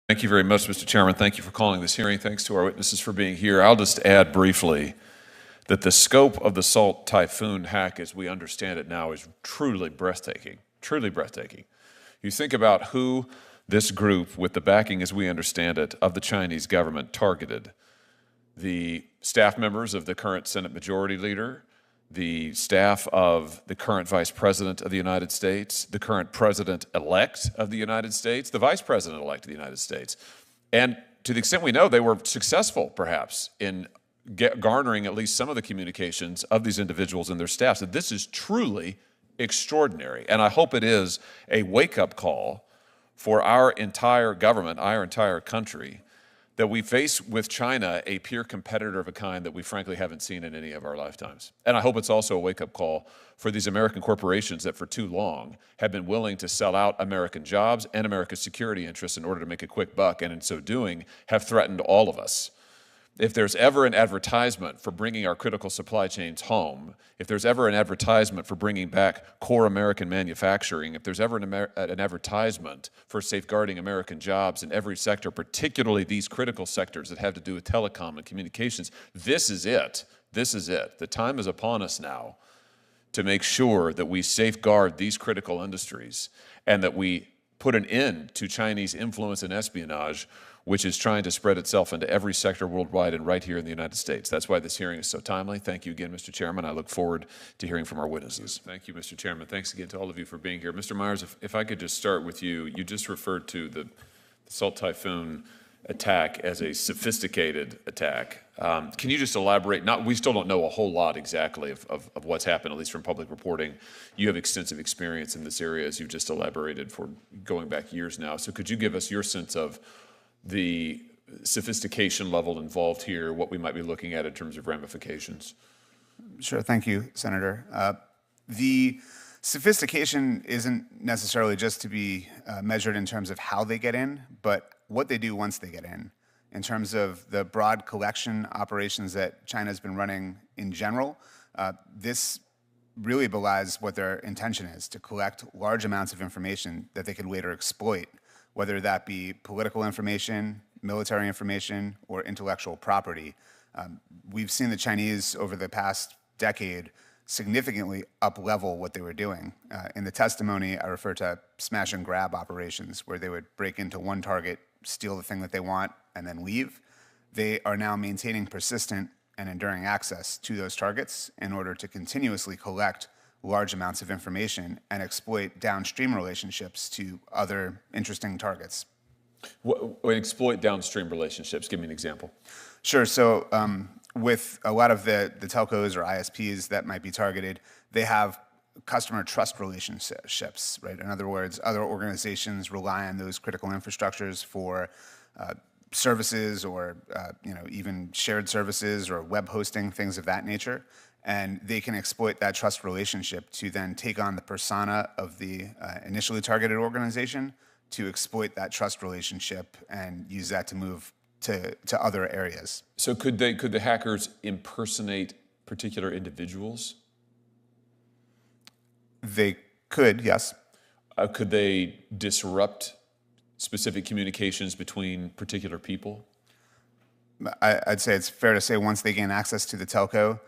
Thank you very much, Mr. Chairman. Thank you for calling this hearing. Thanks to our witnesses for being here. I'll just add briefly that the scope of the Salt Typhoon hack, as we understand it now, is truly breathtaking, truly breathtaking. You think about who this group, with the backing, as we understand it, of the Chinese government targeted. The staff members of the current Senate Majority Leader, the staff of the current Vice President of the United States, the current President-elect of the United States, the Vice President-elect of the United States. And to the extent we know, they were successful, perhaps, in garnering at least some of the communications of these individuals and their staffs. And this is truly extraordinary. And I hope it is a wake-up call for our entire government, our entire country, that we face with China a peer competitor of a kind that we frankly haven't seen in any of our lifetimes. And I hope it's also a wake-up call for these American corporations that for too long have been willing to sell out American jobs and America's security interests in order to make a quick buck, and in so doing have threatened all of us. If there's ever an advertisement for bringing our critical supply chains home, if there's ever an advertisement for bringing back core American manufacturing, if there's ever an advertisement for safeguarding American jobs in every sector, particularly these critical sectors that have to do with telecom and communications, this is it. This is it. The time is upon us now to make sure that we safeguard these critical industries and that we put an end to Chinese influence and espionage, which is trying to spread itself into every sector worldwide and right here in the United States. That's why this hearing is so timely. Thank you again, Mr. Chairman. I look forward to hearing from our witnesses. Thank you, Mr. Chairman. Thanks again to all of you for being here. Mr. Myers, if I could just start with you. You just referred to the Salt Typhoon attack as a sophisticated attack. Can you just elaborate? We still don't know a whole lot exactly of what's happened, at least from public reporting. You have extensive experience in this area, as you've just elaborated, for going back years now. So could you give us your sense of the sophistication level involved here, what we might be looking at in terms of ramifications? Sure. Thank you, Senator. The sophistication isn't necessarily just to be measured in terms of how they get in, but what they do once they get in terms of the broad collection operations that China's been running in general. This really belies what their intention is, to collect large amounts of information that they could later exploit, whether that be political information, military information, or intellectual property. We've seen the Chinese over the past decade significantly up-level what they were doing. In the testimony, I refer to smash and grab operations, where they would break into one target, steal the thing that they want, and then leave. They are now maintaining persistent and enduring access to those targets in order to continuously collect large amounts of information and exploit downstream relationships to other interesting targets. Exploit downstream relationships. Give me an example. Sure. So with a lot of the telcos or ISPs that might be targeted, they have customer trust relationships, right? In other words, other organizations rely on those critical infrastructures for services or even shared services or web hosting, things of that nature. And they can exploit that trust relationship to then take on the persona of the initially targeted organization to exploit that trust relationship and use that to move to other areas. So could the hackers impersonate particular individuals? They could, yes. Could they disrupt specific communications between particular people? I'd say it's fair to say once they gain access to the telco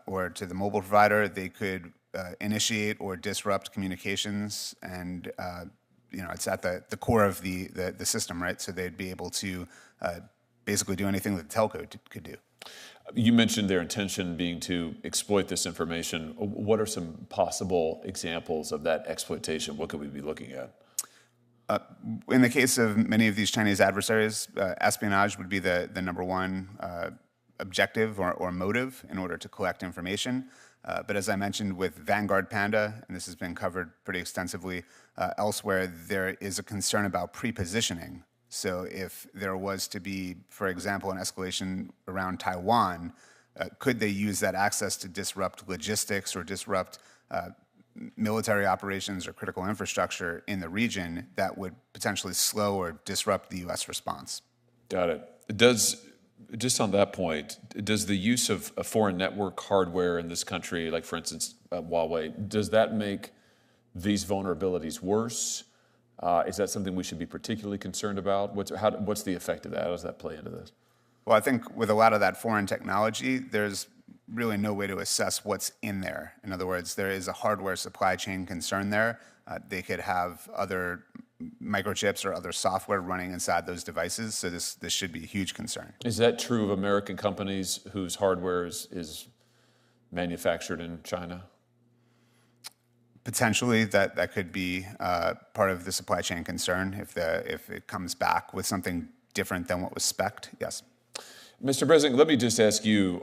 or to the mobile provider, they could initiate or disrupt communications, and it's at the core of the system, right? So they'd be able to basically do anything that the telco could do. You mentioned their intention being to exploit this information. What are some possible examples of that exploitation? What could we be looking at? In the case of many of these Chinese adversaries, espionage would be the number one objective or motive in order to collect information. But as I mentioned with Vanguard Panda, and this has been covered pretty extensively elsewhere, there is a concern about pre-positioning. So if there was to be, for example, an escalation around Taiwan, could they use that access to disrupt logistics or disrupt military operations or critical infrastructure in the region that would potentially slow or disrupt the U.S. response? Got it. Just on that point, does the use of a foreign network hardware in this country, like for instance Huawei, does that make these vulnerabilities worse? Is that something we should be particularly concerned about? What's the effect of that? How does that play into this? Well, I think with a lot of that foreign technology, there's really no way to assess what's in there. In other words, there is a hardware supply chain concern there. They could have other microchips or other software running inside those devices, so this should be a huge concern. Is that true of American companies whose hardware is manufactured in China? Potentially, that could be part of the supply chain concern if it comes back with something different than what was spec'd. Yes. Mr. President, let me just ask you,